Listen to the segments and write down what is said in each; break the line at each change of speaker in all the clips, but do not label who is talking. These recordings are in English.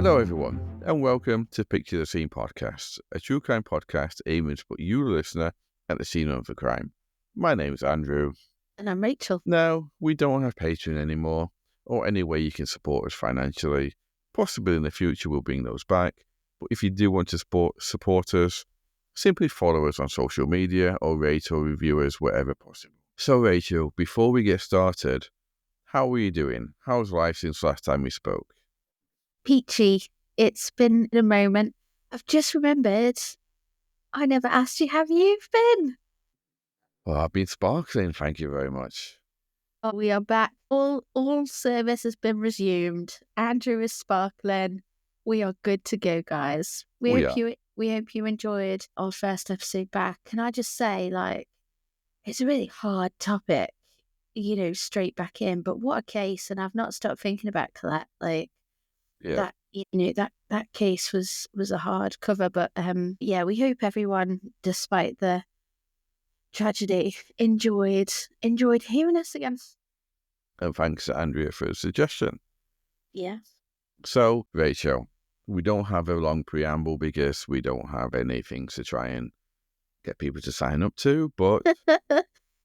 Hello everyone, and welcome to Picture the Scene podcast, a true crime podcast aiming to put you, the listener, at the scene of the crime. My name is Andrew.
And I'm Rachel.
Now, we don't have Patreon anymore, or any way you can support us financially. Possibly in the future we'll bring those back, but if you do want to support us, simply follow us on social media or rate or review us wherever possible. So Rachel, before we get started, how are you doing? How's life since last time we spoke?
Peachy, it's been a moment. I've just remembered I never asked you how you've been.
Well, I've been sparkling, thank you very much.
Oh, we are back. All service has been resumed. Andrew is sparkling. We are good to go, guys. We hope you enjoyed our first episode back. Can I just say, it's a really hard topic, straight back in. But what a case! And I've not stopped thinking about Colette. That case was a hard cover, but we hope everyone, despite the tragedy, enjoyed hearing us again.
And thanks to Andrea for the suggestion.
Yes.
So, Rachel, we don't have a long preamble because we don't have anything to try and get people to sign up to, but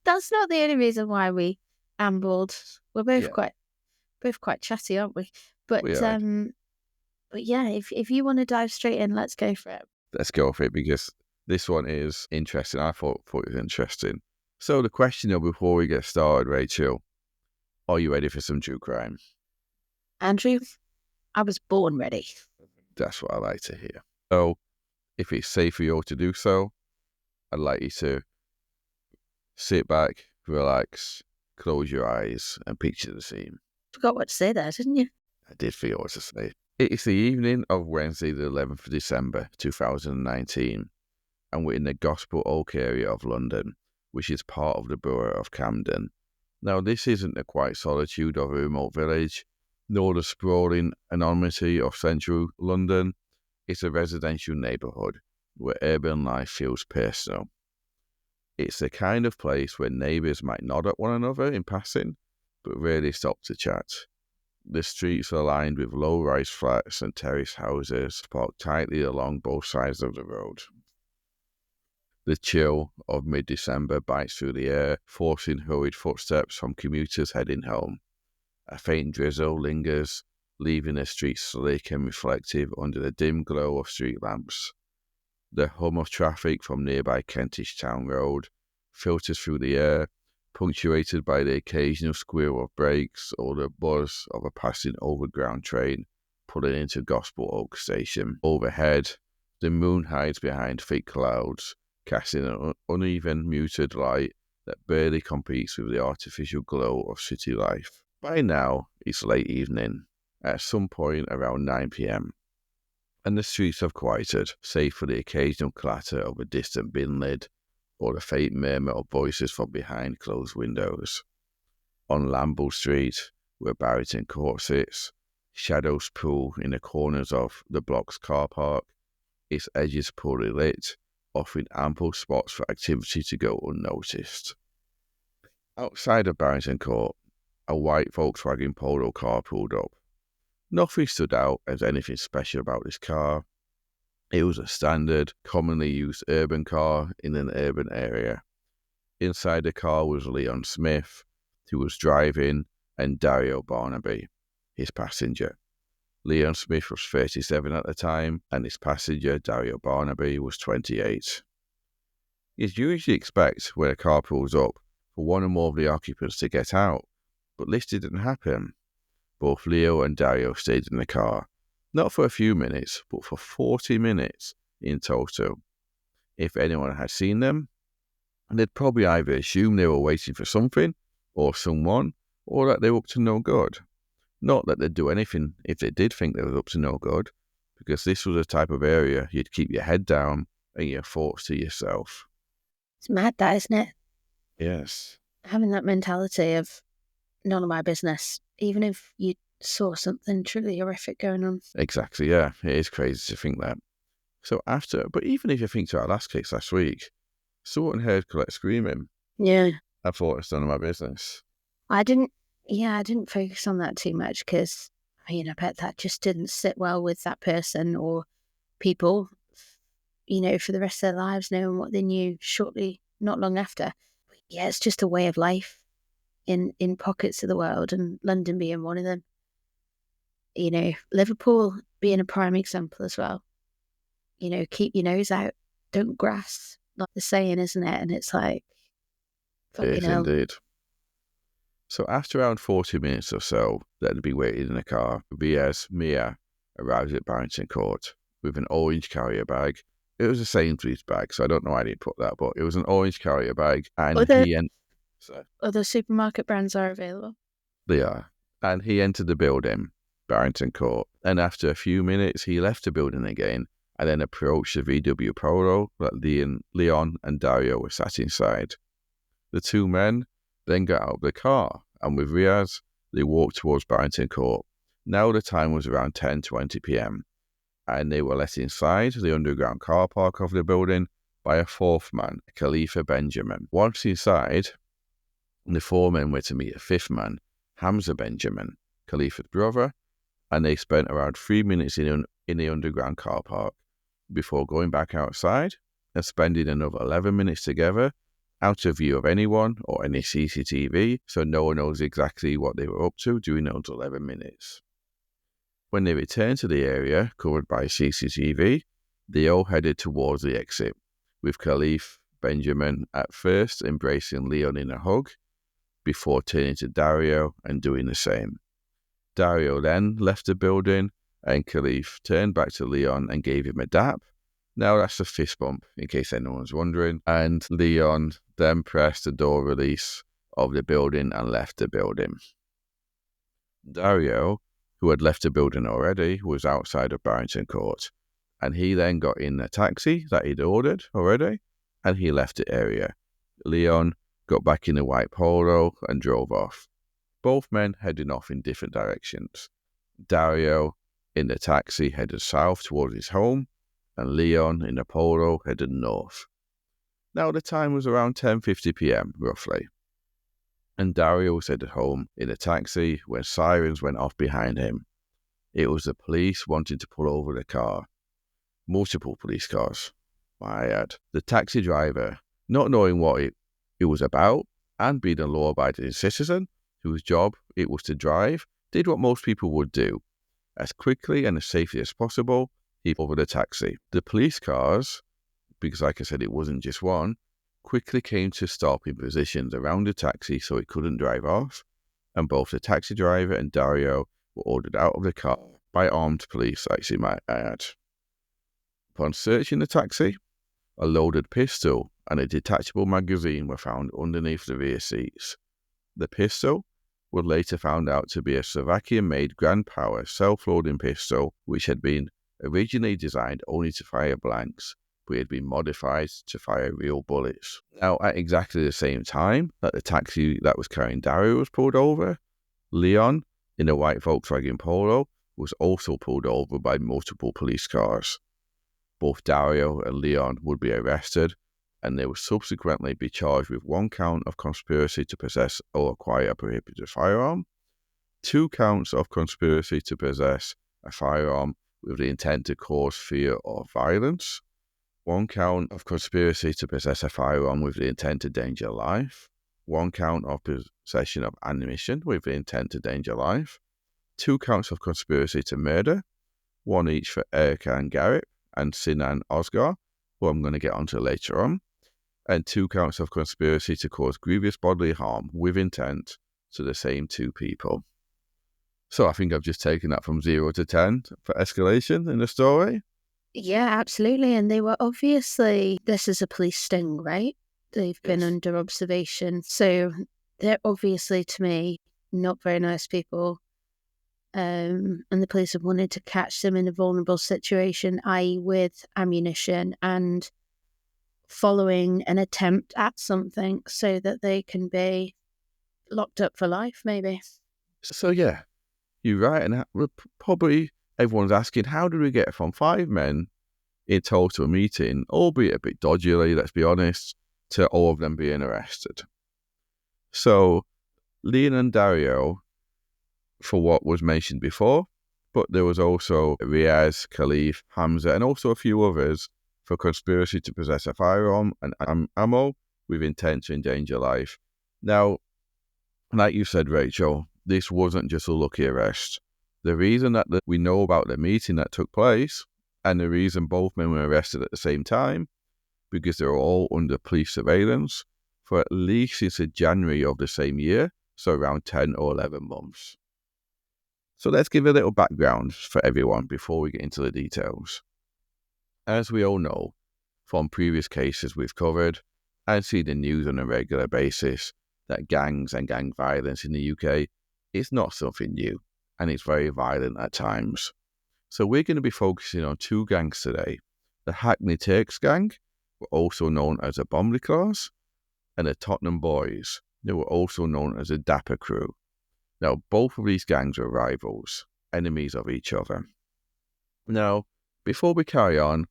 that's not the only reason why we ambled. We're both quite chatty, aren't we? But But yeah, if you want to dive straight in, let's go for it.
Let's go for it because this one is interesting. I thought it was interesting. So the question before we get started, Rachel, are you ready for some true crime?
Andrew, I was born ready.
That's what I like to hear. So if it's safe for you all to do so, I'd like you to sit back, relax, close your eyes and picture the scene.
Forgot what to say there, didn't you?
I did forget what to say. It is the evening of Wednesday, the 11th of December, 2019, and we're in the Gospel Oak area of London, which is part of the borough of Camden. Now, this isn't the quiet solitude of a remote village, nor the sprawling anonymity of central London. It's a residential neighbourhood where urban life feels personal. It's the kind of place where neighbours might nod at one another in passing, but rarely stop to chat. The streets are lined with low-rise flats and terrace houses parked tightly along both sides of the road. The chill of mid-December bites through the air, forcing hurried footsteps from commuters heading home. A faint drizzle lingers, leaving the streets slick and reflective under the dim glow of street lamps. The hum of traffic from nearby Kentish Town Road filters through the air, punctuated by the occasional squeal of brakes or the buzz of a passing overground train pulling into Gospel Oak Station. Overhead, the moon hides behind thick clouds, casting an uneven, muted light that barely competes with the artificial glow of city life. By now, it's late evening, at some point around 9 p.m, and the streets have quieted, save for the occasional clatter of a distant bin lid or the faint murmur of voices from behind closed windows. On Lamble Street, where Barrington Court sits, shadows pool in the corners of the block's car park, its edges poorly lit, offering ample spots for activity to go unnoticed. Outside of Barrington Court, a white Volkswagen Polo car pulled up. Nothing stood out as anything special about this car. It was a standard, commonly used urban car in an urban area. Inside the car was Leon Smith, who was driving, and Dario Barnaby, his passenger. Leon Smith was 37 at the time, and his passenger, Dario Barnaby, was 28. You'd usually expect when a car pulls up for one or more of the occupants to get out, but this didn't happen. Both Leo and Dario stayed in the car, not for a few minutes, but for 40 minutes in total. If anyone had seen them, they'd probably either assume they were waiting for something, or someone, or that they were up to no good. Not that they'd do anything if they did think they were up to no good, because this was a type of area you'd keep your head down and your thoughts to yourself.
It's mad, that, isn't it?
Yes.
Having that mentality of none of my business, even if you saw something truly horrific going on.
Exactly, yeah. It is crazy to think that. So but even if you think to our last case last week, someone heard Colette screaming.
Yeah.
I thought it's none of my business.
I didn't focus on that too much because I bet that just didn't sit well with that person or people, for the rest of their lives, knowing what they knew not long after. But yeah, it's just a way of life in pockets of the world, and London being one of them. Liverpool being a prime example as well. Keep your nose out, don't grass, like the saying, isn't it? And it's like, fucking
Yes,
hell.
indeed. So after around 40 minutes or so, they'd be waiting in a car. Mia arrives at Barrington Court with an orange carrier bag. It was a Sainsbury's bag, so I don't know why they put that, but it was an orange carrier bag. And
Other supermarket brands are available.
They are. And he entered the building, Barrington Court, and after a few minutes, he left the building again and then approached the VW Polo that Leon and Dario were sat inside. The two men then got out of the car, and with Riaz, they walked towards Barrington Court. Now the time was around 10:20 p.m, and they were let inside the underground car park of the building by a fourth man, Khalifa Benjamin. Once inside, the four men were to meet a fifth man, Hamza Benjamin, Khalifa's brother, and they spent around 3 minutes in the underground car park before going back outside and spending another 11 minutes together out of view of anyone or any CCTV, so no one knows exactly what they were up to during those 11 minutes. When they returned to the area covered by CCTV, they all headed towards the exit, with Khalifa Benjamin at first embracing Leon in a hug, before turning to Dario and doing the same. Dario then left the building, and Khalifa turned back to Leon and gave him a dap. Now that's a fist bump, in case anyone's wondering. And Leon then pressed the door release of the building and left the building. Dario, who had left the building already, was outside of Barrington Court, and he then got in a taxi that he'd ordered already, and he left the area. Leon got back in the white Polo and drove off. Both men heading off in different directions. Dario in the taxi headed south towards his home, and Leon in the Polo headed north. Now the time was around 10:50 p.m, roughly, and Dario was headed home in a taxi when sirens went off behind him. It was the police wanting to pull over the car. Multiple police cars, I add. The taxi driver, not knowing what it was about, and being a law-abiding citizen whose job it was to drive, did what most people would do. As quickly and as safely as possible, he pulled over the taxi. The police cars, because like I said, it wasn't just one, quickly came to stop in positions around the taxi so it couldn't drive off, and both the taxi driver and Dario were ordered out of the car by armed police, actually might add. Upon searching the taxi, a loaded pistol and a detachable magazine were found underneath the rear seats. The pistol was later found out to be a Slovakian-made Grand Power self-loading pistol, which had been originally designed only to fire blanks, but had been modified to fire real bullets. Now, at exactly the same time that the taxi that was carrying Dario was pulled over, Leon, in a white Volkswagen Polo, was also pulled over by multiple police cars. Both Dario and Leon would be arrested, and they would subsequently be charged with 1 count of conspiracy to possess or acquire a prohibited firearm, 2 counts of conspiracy to possess a firearm with the intent to cause fear or violence, 1 count of conspiracy to possess a firearm with the intent to endanger life, 1 count of possession of ammunition with the intent to endanger life, 2 counts of conspiracy to murder, 1 each for Erkan Garip and Sinan Osgar, who I'm going to get onto later on, and 2 counts of conspiracy to cause grievous bodily harm with intent to the same 2 people. So I think I've just taken that from 0 to 10 for escalation in the story.
Yeah, absolutely. And they were obviously, this is a police sting, right? They've been under observation. So they're obviously, to me, not very nice people. And the police have wanted to catch them in a vulnerable situation, i.e. with ammunition and following an attempt at something so that they can be locked up for life, maybe.
So yeah, you're right. And probably everyone's asking, how did we get from 5 men in total meeting, albeit a bit dodgily, let's be honest, to all of them being arrested? So Leon and Dario, for what was mentioned before, But there was also Riaz, Khalif, Hamza, and also a few others for conspiracy to possess a firearm and ammo with intent to endanger life. Now, like you said, Rachel, this wasn't just a lucky arrest. The reason that we know about the meeting that took place, and the reason both men were arrested at the same time, because they were all under police surveillance for at least since January of the same year, so around 10 or 11 months. So let's give a little background for everyone before we get into the details. As we all know, from previous cases we've covered, and see the news on a regular basis, that gangs and gang violence in the UK is not something new, and it's very violent at times. So we're going to be focusing on two gangs today. The Hackney Turks gang, also known as the Bomley Claws, and the Tottenham Boys, who were also known as the Dapper Crew. Now, both of these gangs were rivals, enemies of each other. Now, before we carry on,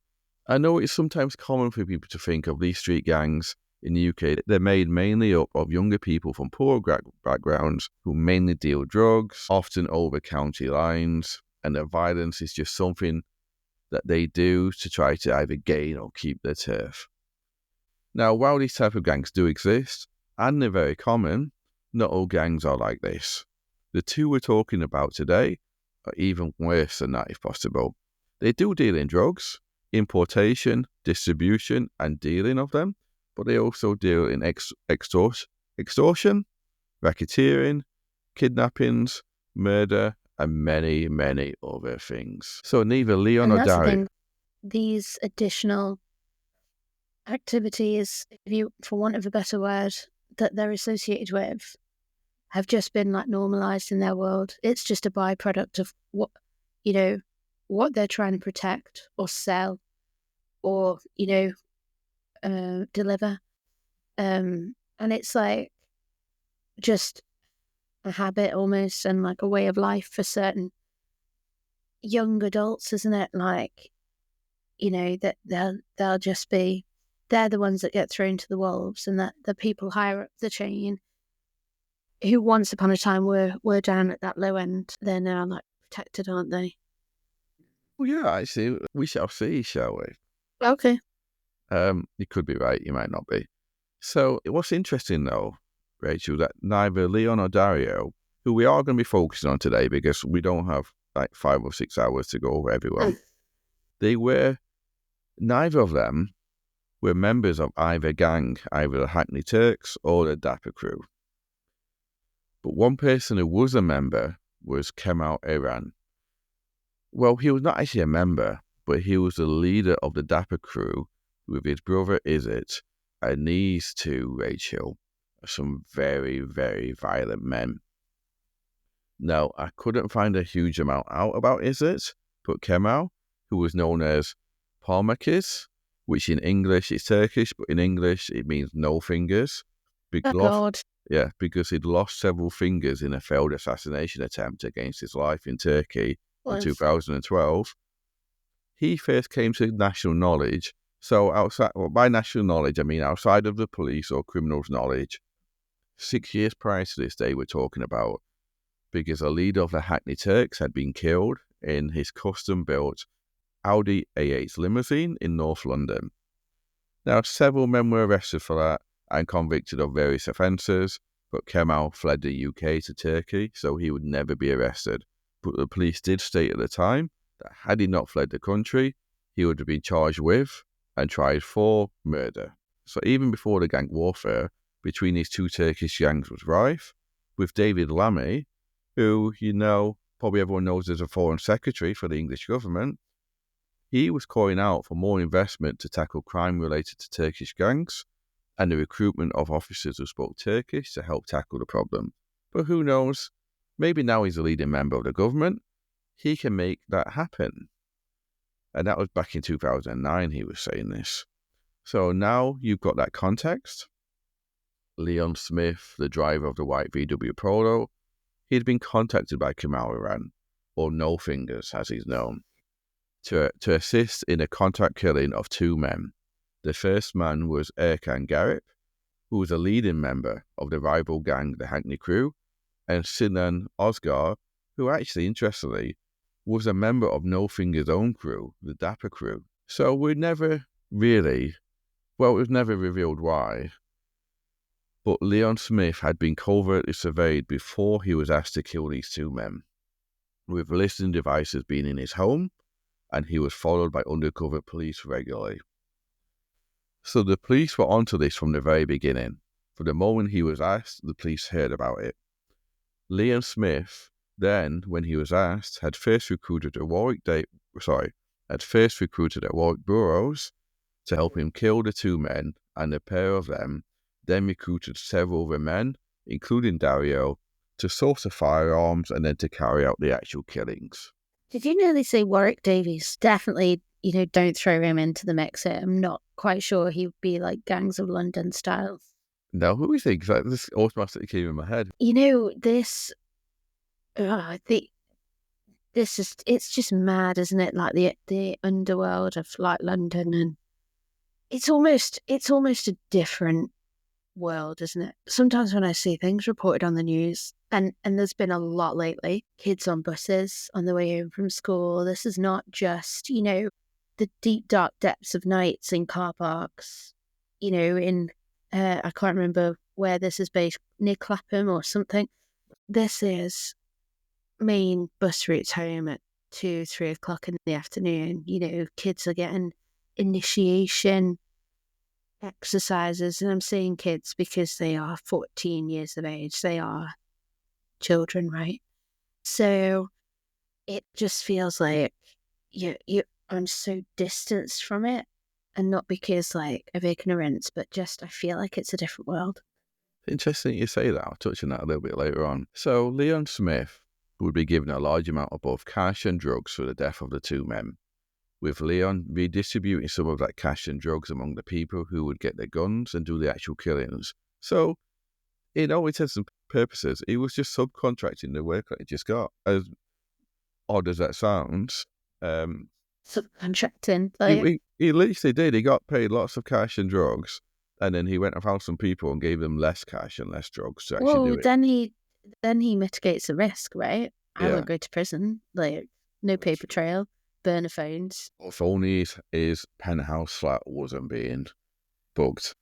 I know it's sometimes common for people to think of these street gangs in the UK. They're made mainly up of younger people from poor backgrounds who mainly deal drugs, often over county lines, and their violence is just something that they do to try to either gain or keep their turf. Now, while these type of gangs do exist, and they're very common, not all gangs are like this. The two we're talking about today are even worse than that if possible. They do deal in drugs, importation, distribution, and dealing of them, but they also deal in extortion, racketeering, kidnappings, murder, and many, many other things. So neither Leon or Dario...
These additional activities, for want of a better word, that they're associated with have just been like normalized in their world. It's just a byproduct of what they're trying to protect or sell or, deliver. And it's like just a habit almost, and like a way of life for certain young adults, isn't it? Like, that they'll just be, they're the ones that get thrown to the wolves, and that the people higher up the chain who once upon a time were down at that low end, they're now like protected, aren't they?
Well, yeah, actually, we shall see, shall we?
Okay.
You could be right, you might not be. So what's interesting though, Rachel, that neither Leon or Dario, who we are going to be focusing on today because we don't have like 5 or 6 hours to go over everyone, neither of them were members of either gang, either the Hackney Turks or the Dapper Crew. But one person who was a member was Kemal Iran. Well, he was not actually a member, but he was the leader of the Dapper Crew with his brother Izzet, and these two, Rachel, are some very, very violent men. Now, I couldn't find a huge amount out about Izzet, but Kemal, who was known as Parmakis, which in English is Turkish, but in English it means no fingers. Yeah, because he'd lost several fingers in a failed assassination attempt against his life in Turkey in 2012. He first came to national knowledge. So by national knowledge, I mean outside of the police or criminals' knowledge, 6 years prior to this day we're talking about, because a leader of the Hackney Turks had been killed in his custom-built Audi A8 limousine in North London. Now, several men were arrested for that and convicted of various offences, but Kemal fled the UK to Turkey, so he would never be arrested. But the police did state at the time that had he not fled the country, he would have been charged with and tried for murder. So even before the gang warfare between these two Turkish gangs was rife, with David Lammy, who, probably everyone knows as a foreign secretary for the English government, he was calling out for more investment to tackle crime related to Turkish gangs and the recruitment of officers who spoke Turkish to help tackle the problem. But who knows, maybe now he's a leading member of the government, he can make that happen. And that was back in 2009 he was saying this. So now you've got that context. Leon Smith, the driver of the white VW Polo, he'd been contacted by Kemal Iran, or No Fingers as he's known, to assist in a contract killing of 2 men. The first man was Erkan Garip, who was a leading member of the rival gang, the Hackney Crew, and Sinan Ozgar, who actually, interestingly, was a member of No Finger's own crew, the Dapper crew. So it was never revealed why, but Leon Smith had been covertly surveyed before he was asked to kill these two men, with listening devices being in his home, and he was followed by undercover police regularly. So the police were onto this from the very beginning. From the moment he was asked, the police heard about it. Leon Smith, then, when he was asked, had first recruited at Warwick Burrows to help him kill the two men, and the pair of them then recruited several other men, including Dario, to source the firearms and then to carry out the actual killings.
Did you know they say Warwick Davies? Definitely, don't throw him into the mix here. I'm not quite sure he would be like Gangs of London style.
Now, who do you think? This automatically came in my head.
This, I think it's just mad, isn't it? Like the underworld of like London, and it's almost a different world, isn't it? Sometimes when I see things reported on the news, and there's been a lot lately, kids on buses on the way home from school. This is not just, the deep, dark depths of nights in car parks, in, I can't remember where this is based, near Clapham or something. This is main bus routes home at 2-3 o'clock in the afternoon. Kids are getting initiation exercises, and I'm saying kids because they are 14 years of age. They are children, right? So it just feels like I'm so distanced from it, and not because like of ignorance, but just I feel like it's a different world.
Interesting you say that. I'll touch on that a little bit later on. So Leon Smith would be given a large amount of both cash and drugs for the death of the two men, with Leon redistributing some of that cash and drugs among the people who would get their guns and do the actual killings. So, in all intents and purposes, he was just subcontracting the work that he just got. As odd as that sounds.
Subcontracting. Like...
He literally did. He got paid lots of cash and drugs, and then he went and found some people and gave them less cash and less drugs to actually do it.
Then he mitigates the risk, right? I would go to prison. Like, no paper trail. Burner phones.
If only his penthouse flat wasn't being bugged.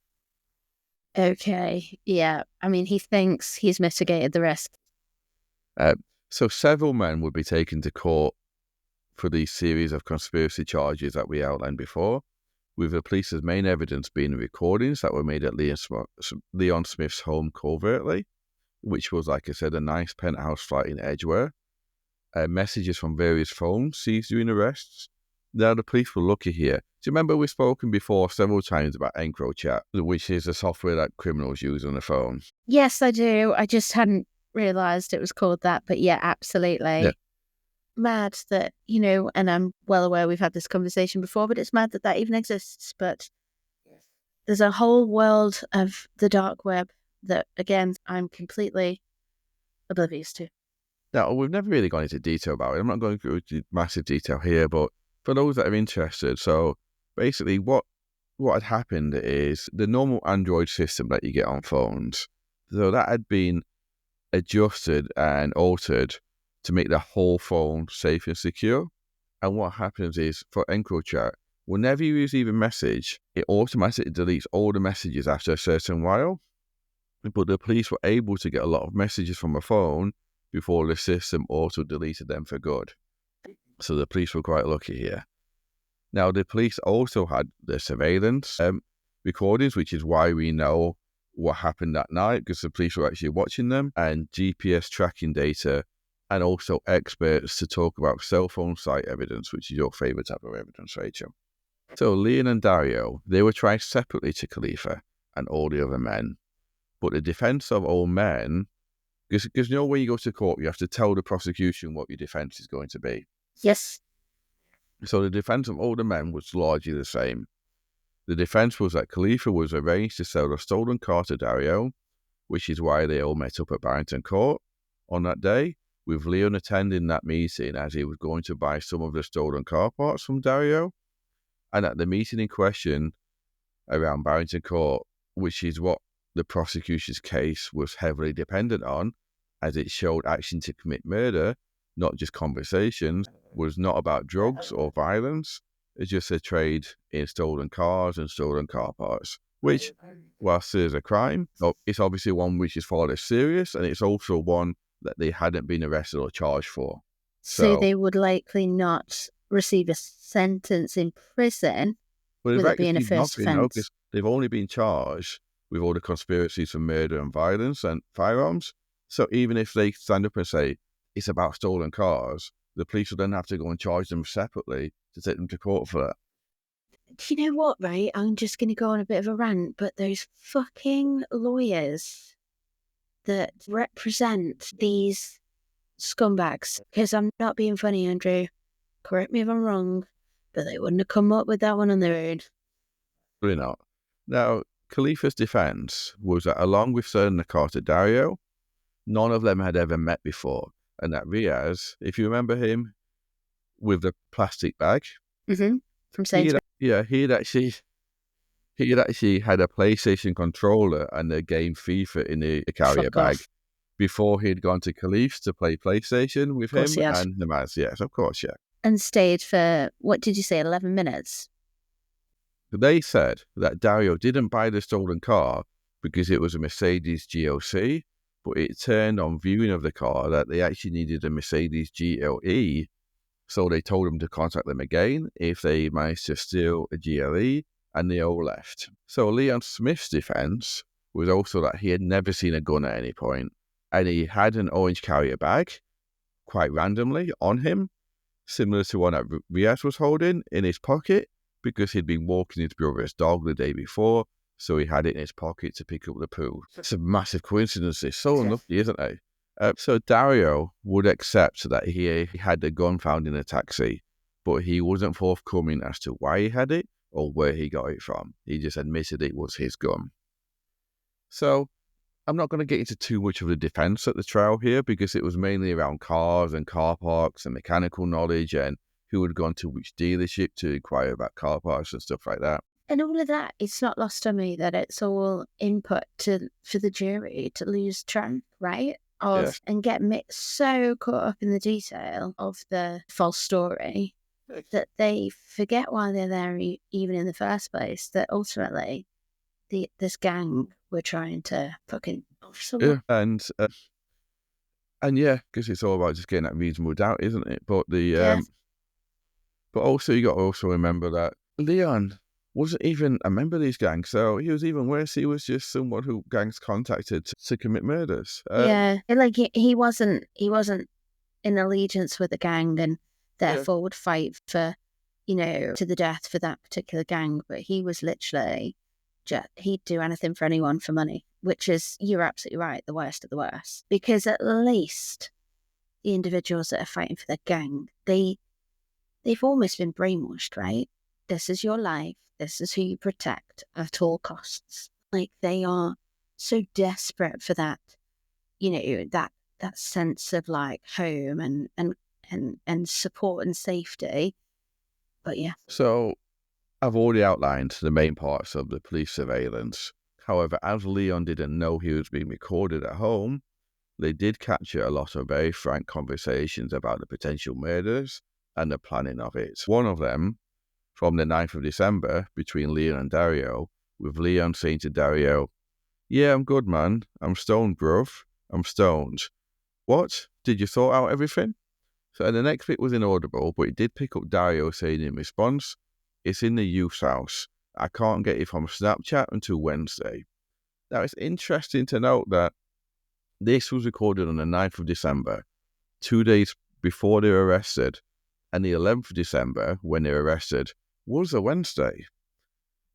Okay, yeah. I mean, he thinks he's mitigated the risk.
So several men would be taken to court for these series of conspiracy charges that we outlined before, with the police's main evidence being the recordings that were made at Leon Smith's home covertly, which was, like I said, a nice penthouse flat in Edgware. Messages from various phones seized during arrests. Now, the police were lucky here. Do you remember we've spoken before several times about EncroChat, which is the software that criminals use on the phone?
Yes, I do. I just hadn't realised it was called that. But yeah, absolutely. Yeah. Mad that, and I'm well aware we've had this conversation before, but it's mad that even exists. But there's a whole world of the dark web that, again, I'm completely oblivious to.
Now, we've never really gone into detail about it. I'm not going through massive detail here, but for those that are interested, so basically what had happened is the normal Android system that you get on phones, so that had been adjusted and altered to make the whole phone safe and secure. And what happens is, for EncroChat, whenever you receive a message, it automatically deletes all the messages after a certain while. But the police were able to get a lot of messages from a phone before the system auto-deleted them for good. So the police were quite lucky here. Now, the police also had the surveillance recordings, which is why we know what happened that night, because the police were actually watching them, and GPS tracking data, and also experts to talk about cell phone site evidence, which is your favourite type of evidence, Rachel. So Leon and Dario, they were tried separately to Khalifa and all the other men. But the defence of all men, because when you go to court, you have to tell the prosecution what your defence is going to be.
Yes.
So the defence of all the men was largely the same. The defence was that Khalifa was arranged to sell the stolen car to Dario, which is why they all met up at Barrington Court on that day, with Leon attending that meeting as he was going to buy some of the stolen car parts from Dario. And at the meeting in question around Barrington Court, which is what the prosecution's case was heavily dependent on, as it showed action to commit murder, not just conversations, was not about drugs or violence. It's just a trade in stolen cars and stolen car parts, which, whilst there's a crime, it's obviously one which is far less serious, and it's also one that they hadn't been arrested or charged for.
So they would likely not receive a sentence in prison
Well,
with
they've
it being a
actually not
first
been, no,
offence.
because they've only been charged with all the conspiracies for murder and violence and firearms. So even if they stand up and say it's about stolen cars, the police will then have to go and charge them separately to take them to court for that.
Do you know what, right? I'm just going to go on a bit of a rant, but those fucking lawyers that represent these scumbags, because I'm not being funny, Andrew, correct me if I'm wrong, but they wouldn't have come up with that one on their own.
Really not. Now, Khalifa's defense was that along with selling the car to Dario, none of them had ever met before. And that Riaz, if you remember him with the plastic bag,
From Sainsbury's.
he had actually had a PlayStation controller and the game FIFA in the carrier
Fuck
bag
off.
before he'd gone to Khalif's to play PlayStation with
Of course
him
he has.
and Namaz. Yes, of course, yeah.
And stayed for, what did you say, 11 minutes?
They said that Dario didn't buy the stolen car because it was a Mercedes GLC, but it turned on viewing of the car that they actually needed a Mercedes GLE. So they told him to contact them again if they managed to steal a GLE, and they all left. So Leon Smith's defense was also that he had never seen a gun at any point, and he had an orange carrier bag, quite randomly, on him, similar to one that Riaz was holding in his pocket, because he'd been walking his brother's dog the day before, so he had it in his pocket to pick up the poo. It's a massive coincidence. It's so unlucky, isn't it? So Dario would accept that he had the gun found in a taxi, but he wasn't forthcoming as to why he had it or where he got it from. He just admitted it was his gun. So I'm not going to get into too much of the defense at the trial here, because it was mainly around cars and car parks and mechanical knowledge and who had gone to which dealership to inquire about car parts and stuff like that.
And all of that, it's not lost on me that it's all input for the jury to lose track, right?
Yes.
And get so caught up in the detail of the false story that they forget why they're there even in the first place, that ultimately this gang were trying to fucking off someone.
Yeah, and yeah, because it's all about just getting that reasonable doubt, isn't it? But but also you got to also remember that Leon wasn't even a member of these gangs, so he was even worse. He was just someone who gangs contacted to commit murders.
Like he wasn't in allegiance with a gang and therefore would fight for, to the death for that particular gang. But he was literally he'd do anything for anyone for money, which is, you're absolutely right, the worst of the worst. Because at least the individuals that are fighting for their gang, they've almost been brainwashed, right? This is your life. This is who you protect at all costs. Like, they are so desperate for that, that sense of like home and support and safety. But yeah.
So I've already outlined the main parts of the police surveillance. However, as Leon didn't know he was being recorded at home, they did capture a lot of very frank conversations about the potential murders and the planning of it. One of them, from the 9th of December, between Leon and Dario, with Leon saying to Dario, "Yeah, I'm good, man. I'm stoned, bruv. I'm stoned." "What? Did you sort out everything?" So the next bit was inaudible, but it did pick up Dario saying in response, "It's in the youth's house. I can't get it from Snapchat until Wednesday." Now, it's interesting to note that this was recorded on the 9th of December, 2 days before they were arrested, and the 11th of December, when they were arrested, was a Wednesday.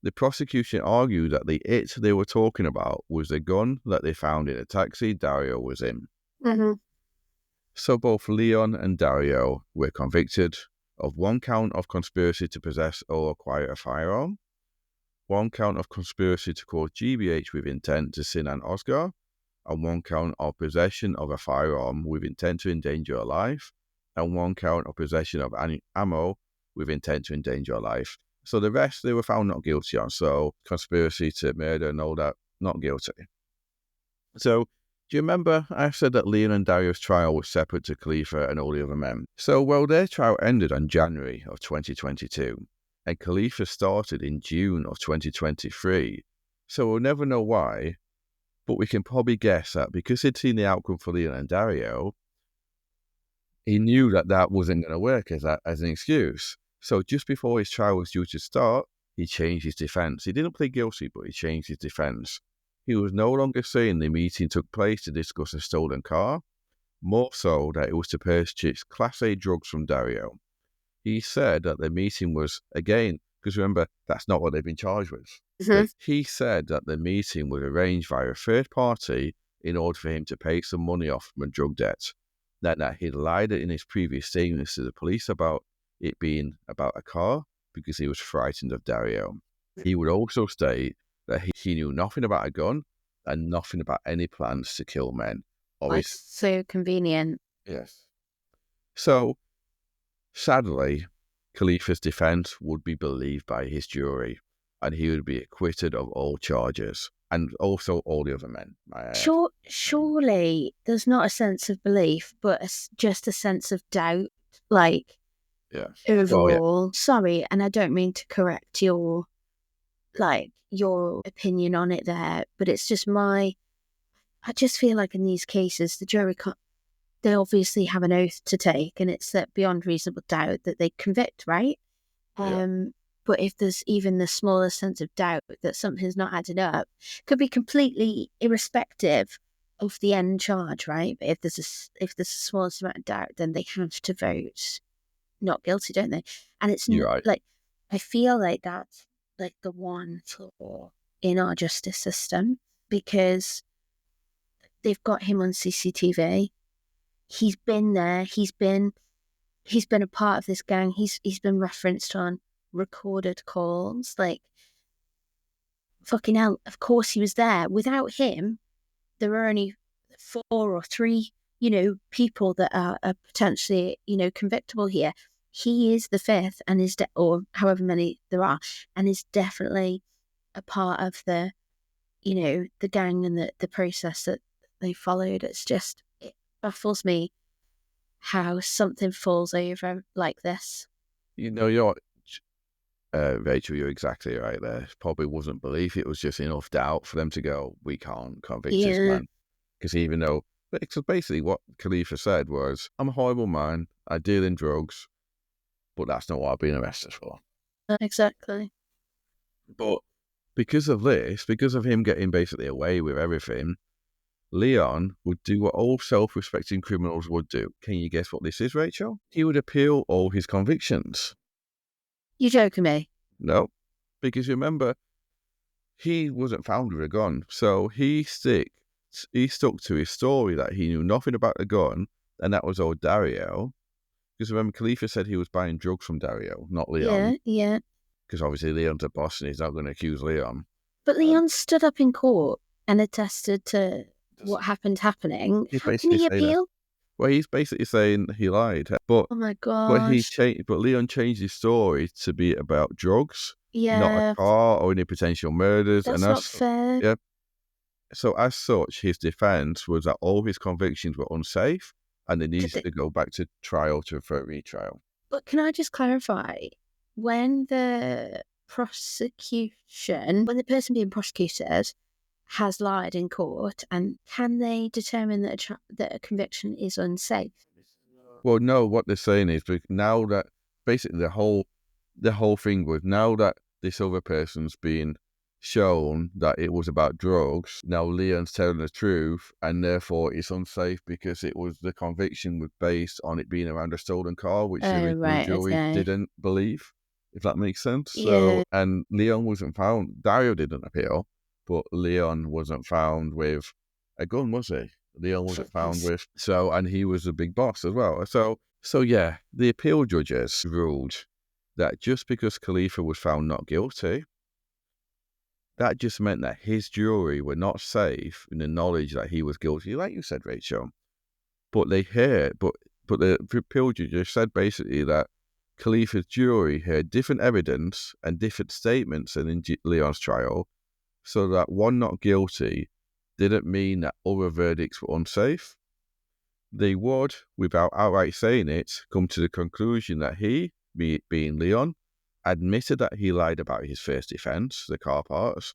The prosecution argued that the it they were talking about was the gun that they found in a taxi Dario was in.
Mm-hmm.
So both Leon and Dario were convicted of one count of conspiracy to possess or acquire a firearm, one count of conspiracy to cause GBH with intent to Sinan Osgar, and one count of possession of a firearm with intent to endanger a life, and one count of possession of ammo with intent to endanger a life. So the rest they were found not guilty on. So conspiracy to murder and all that, not guilty. So Do you remember I said that Leon and Dario's trial was separate to Khalifa and all the other men? So, well, their trial ended on January of 2022, and Khalifa started in June of 2023. So we'll never know why, but we can probably guess that because he'd seen the outcome for Leon and Dario, he knew that that wasn't going to work as an excuse. So just before his trial was due to start, he changed his defense. He didn't plead guilty, but he changed his defense. He was no longer saying the meeting took place to discuss a stolen car, more so that it was to purchase Class A drugs from Dario. He said that the meeting was, again, because remember, that's not what they've been charged with. But he said that the meeting was arranged via a third party in order for him to pay some money off from a drug debt. That he'd lied in his previous statements to the police about it being about a car because he was frightened of Dario. He would also state that he knew nothing about a gun and nothing about any plans to kill men.
That's so convenient.
Yes. So, sadly, Khalifa's defense would be believed by his jury, and he would be acquitted of all charges, and also all the other men.
Surely there's not a sense of belief, but just a sense of doubt, like, overall. Well, yeah. Sorry, and I don't mean to correct your opinion on it there, but it's just I just feel like in these cases, the jury they obviously have an oath to take, and it's that beyond reasonable doubt that they convict, right? But if there's even the smallest sense of doubt that something's not added up, could be completely irrespective of the end charge, right? But if there's the smallest amount of doubt, then they have to vote not guilty, don't they? And it's right. Like, I feel like that's like the one flaw in our justice system, because they've got him on CCTV. He's been there. He's been a part of this gang. He's been referenced on recorded calls. Like, fucking hell, of course he was there. Without him, there are only 4 or 3, people that are potentially, convictable here. He is the 5th, and or however many there are, and is definitely a part of the, the gang and the process that they followed. It's just, it baffles me how something falls over like this.
You're Rachel, you're exactly right there. It probably wasn't belief. It was just enough doubt for them to go, we can't convict this man. Because even though, because basically what Khalifa said was, I'm a horrible man, I deal in drugs, but that's not what I've been arrested for.
Exactly.
But because of this, because of him getting basically away with everything, Leon would do what all self-respecting criminals would do. Can you guess what this is, Rachel? He would appeal all his convictions.
You joking me?
No, because remember, he wasn't found with a gun, so he stuck to his story that he knew nothing about the gun, and that was old Dario. Because remember, Khalifa said he was buying drugs from Dario, not Leon.
Yeah.
Because obviously Leon's a boss and he's not going to accuse Leon.
But Leon stood up in court and attested to what happening. How can he appeal?
Well, he's basically saying he lied. But,
oh my gosh.
But Leon changed his story to be about drugs, not a car or any potential murders.
That's not fair.
Yeah. So as such, his defense was that all his convictions were unsafe and they needed to go back to trial for a retrial.
But can I just clarify, when the person being prosecuted has lied in court, and can they determine that a conviction is unsafe?
Well, no, what they're saying is, now that basically the whole thing was, now that this other person's been shown that it was about drugs, now Leon's telling the truth, and therefore it's unsafe because the conviction was based on it being around a stolen car, which the jury didn't believe, if that makes sense. Yeah. So, and Leon wasn't found, Dario didn't appeal, but Leon wasn't found with a gun, was he? Leon wasn't found with, and he was a big boss as well. So yeah, the appeal judges ruled that just because Khalifa was found not guilty, that just meant that his jury were not safe in the knowledge that he was guilty, like you said, Rachel. But the appeal judges said basically that Khalifa's jury heard different evidence and different statements in Leon's trial, so that one not guilty didn't mean that other verdicts were unsafe. They would, without outright saying it, come to the conclusion that he, being Leon, admitted that he lied about his first offence, the car parts,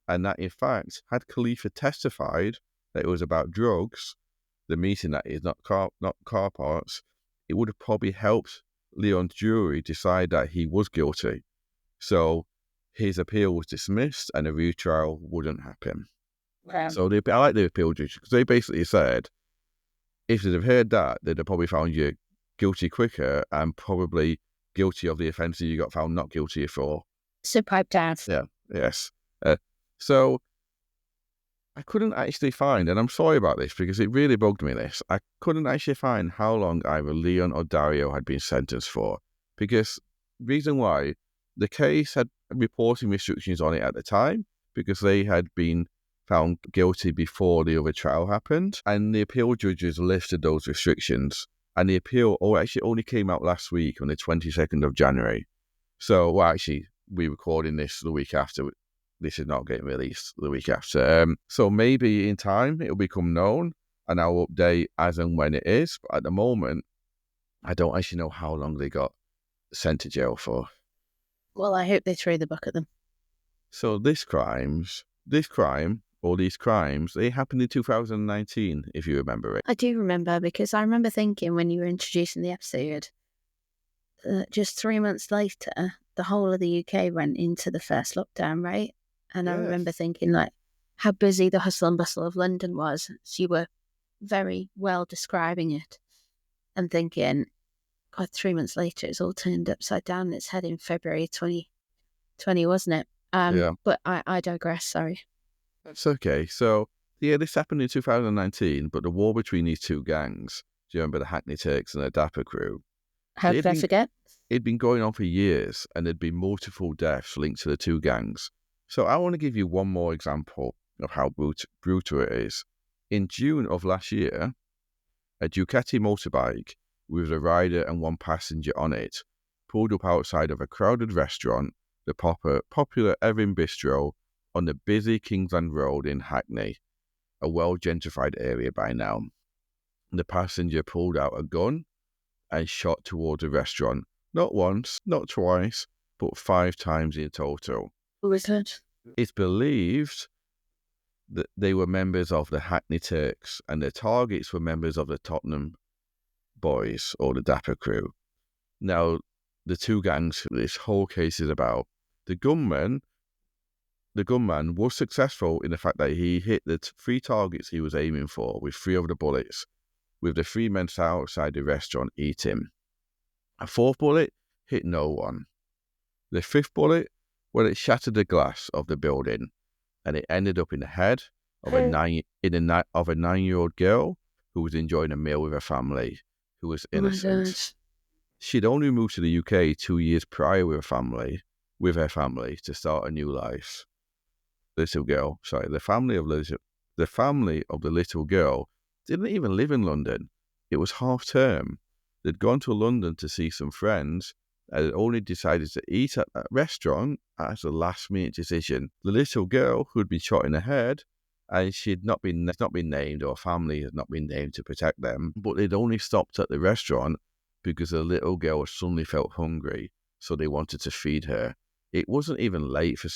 and that in fact, had Khalifa testified that it was about drugs, the meeting that is not car parts, it would have probably helped Leon's jury decide that he was guilty. So his appeal was dismissed and a retrial wouldn't happen.
Wow.
So I like the appeal judge because they basically said, if they'd have heard that, they'd have probably found you guilty quicker and probably guilty of the offence that you got found not guilty for.
So pipe down.
Yeah, yes. So I couldn't actually find, and I'm sorry about this because it really bugged me this, I couldn't actually find how long either Leon or Dario had been sentenced for. Because reason why, the case had reporting restrictions on it at the time because they had been found guilty before the other trial happened, and the appeal judges lifted those restrictions, and the appeal actually only came out last week on the 22nd of January. So, well, actually, we're recording this the week after. This is not getting released the week after. So maybe in time it'll become known, and I'll update as and when it is. But at the moment, I don't actually know how long they got sent to jail for.
Well, I hope they throw the book at them.
So these crimes, they happened in 2019, if you remember it.
I do remember, because I remember thinking when you were introducing the episode, just 3 months later, the whole of the UK went into the first lockdown, right? And
Yes.
I remember thinking, like, how busy the hustle and bustle of London was. So you were very well describing it and thinking, God, 3 months later, it's all turned upside down. It's heading February 2020, wasn't it?
Yeah.
But I digress, sorry.
That's okay. So, yeah, this happened in 2019, but the war between these two gangs, do you remember the Hackney Turks and the Dapper crew?
How could I forget?
It'd been going on for years, and there'd been multiple deaths linked to the two gangs. So I want to give you one more example of how brutal it is. In June of last year, a Ducati motorbike with a rider and one passenger on it pulled up outside of a crowded restaurant, the popular Erin Bistro, on the busy Kingsland Road in Hackney, a well-gentrified area by now. The passenger pulled out a gun and shot towards the restaurant. Not once, not twice, but 5 times in total.
Who was it?
It's believed that they were members of the Hackney Turks and their targets were members of the Tottenham Boys or the Dapper crew. Now, the two gangs this whole case is about. The gunman was successful in the fact that he hit the 3 targets he was aiming for with 3 of the bullets, with the 3 men outside the restaurant eating. A 4th bullet hit no one. The 5th bullet, well, it shattered the glass of the building, and it ended up in the head of a 9-year-old girl who was enjoying a meal with her family, who was innocent. She'd only moved to the UK 2 years prior with her family to start a new life. The family of the little girl didn't even live in London. It was half term. They'd gone to London to see some friends and had only decided to eat at that restaurant as a last-minute decision. The little girl who'd been shot in the head, and she'd not been named, or family had not been named to protect them, but they'd only stopped at the restaurant because the little girl suddenly felt hungry, so they wanted to feed her. It wasn't even late for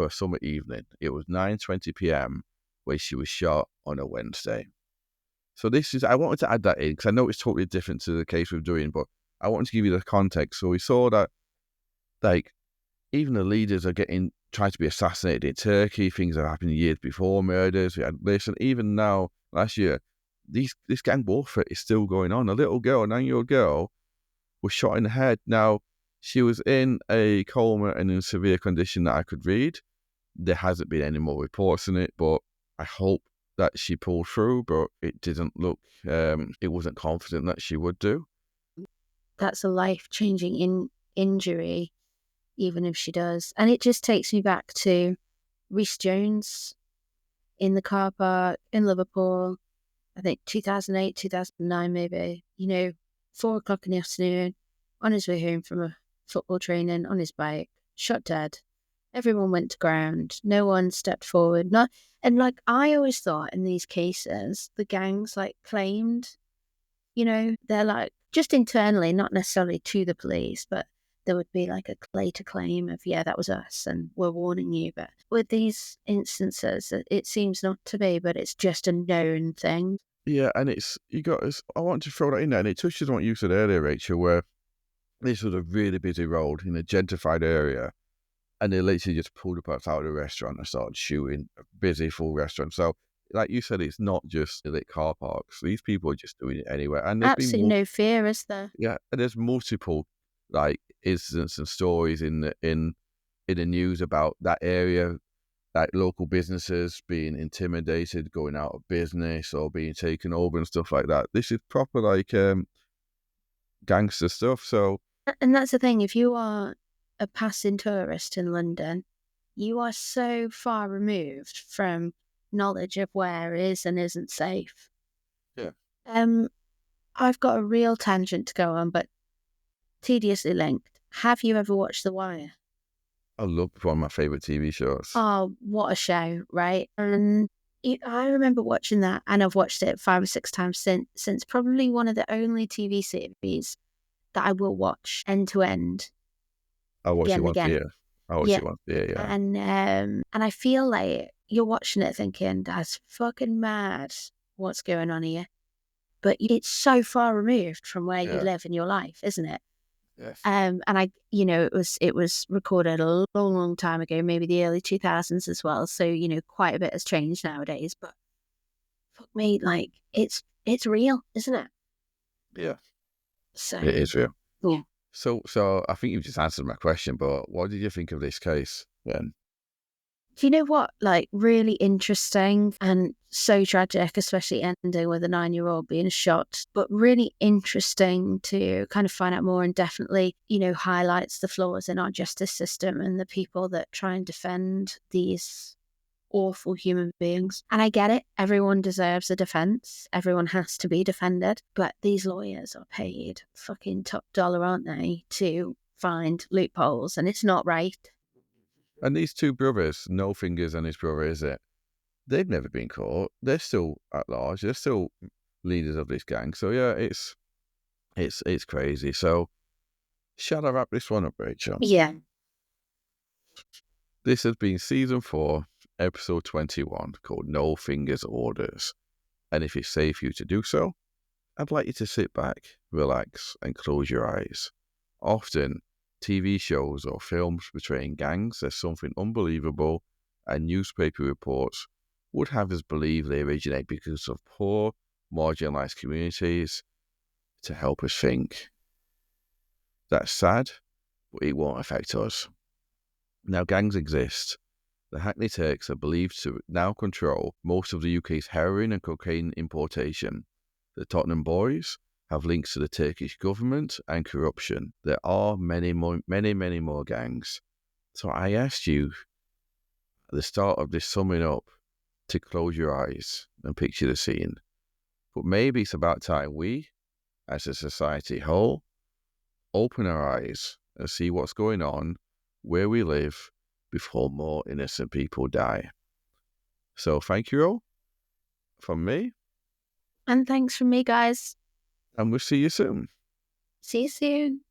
a summer evening. It was 9:20 p.m. when she was shot on a Wednesday. So I wanted to add that in because I know it's totally different to the case we're doing, but I wanted to give you the context. So we saw that, like, even the leaders are trying to be assassinated in Turkey. Things have happened years before, murders. We had this, and even now, last year, this gang warfare is still going on. A little girl, a 9-year-old girl, was shot in the head. Now, she was in a coma and in severe condition that I could read. There hasn't been any more reports on it, but I hope that she pulled through, but it didn't look, it wasn't confident that she would do.
That's a life-changing injury, even if she does. And it just takes me back to Rhys Jones in the car park in Liverpool, I think 2008, 2009 maybe, 4 o'clock in the afternoon, on his way home from a football training, on his bike, shot dead. Everyone went to ground. No one stepped forward. And like I always thought in these cases, the gangs like claimed, they're like just internally, not necessarily to the police, but there would be like a later claim of, yeah, that was us and we're warning you. But with these instances, it seems not to be, but it's just a known thing.
Yeah, and I want to throw that in there, and it touches on what you said earlier, Rachel, where this was a really busy road in a gentrified area, and they literally just pulled up outside of the restaurant and started shooting a busy, full restaurant. So, like you said, it's not just lit car parks. These people are just doing it anywhere. And there's been
Absolutely no fear, is there?
yeah, and there's multiple like incidents and stories in the news about that area, like local businesses being intimidated, going out of business, or being taken over and stuff like that. This is proper like gangster stuff. So,
And that's the thing, if you are a passing tourist in London, you are so far removed from knowledge of where is and isn't safe.
yeah,
I've got a real tangent to go on, but tediously linked. Have you ever watched The Wire?
I love one of my favorite TV shows.
Oh, what a show, right? And I remember watching that, and I've watched it 5 or 6 times since probably one of the only TV series that I will watch end to end
I watch
again
it
and
once a
again.
year. I watch
Yeah.
it once a year, yeah.
And I feel like you're watching it thinking, that's fucking mad. What's going on here? But it's so far removed from where you
Yeah.
live in your life, isn't it?
Yes.
And it was recorded a long, long time ago, maybe the early 2000s as well. So, quite a bit has changed nowadays, but fuck me, like it's real, isn't it?
Yeah.
So,
It is real.
yeah.
So I think you've just answered my question, but what did you think of this case then?
Do you know what? Like, really interesting and so tragic, especially ending with a 9-year-old being shot, but really interesting to kind of find out more and definitely, highlights the flaws in our justice system and the people that try and defend these awful human beings. And I get it. Everyone deserves a defense. Everyone has to be defended. But these lawyers are paid fucking top dollar, aren't they, to find loopholes. And it's not right.
And these two brothers, No Fingers and his brother, is it? They've never been caught. They're still at large. They're still leaders of this gang. So yeah, it's crazy. So shall I wrap this one up, Rachel?
Yeah.
This has been season 4, episode 21, called No Fingers Orders. And if it's safe for you to do so, I'd like you to sit back, relax, and close your eyes. Often, TV shows or films portraying gangs as something unbelievable, and newspaper reports would have us believe they originate because of poor, marginalized communities to help us think. That's sad, but it won't affect us. Now, gangs exist. The Hackney Turks are believed to now control most of the UK's heroin and cocaine importation. The Tottenham Boys have links to the Turkish government and corruption. There are many more gangs. So I asked you at the start of this summing up to close your eyes and picture the scene. But maybe it's about time we, as a society whole, open our eyes and see what's going on where we live before more innocent people die. So thank you all from me.
And thanks from me, guys.
And we'll see you soon.
See you soon.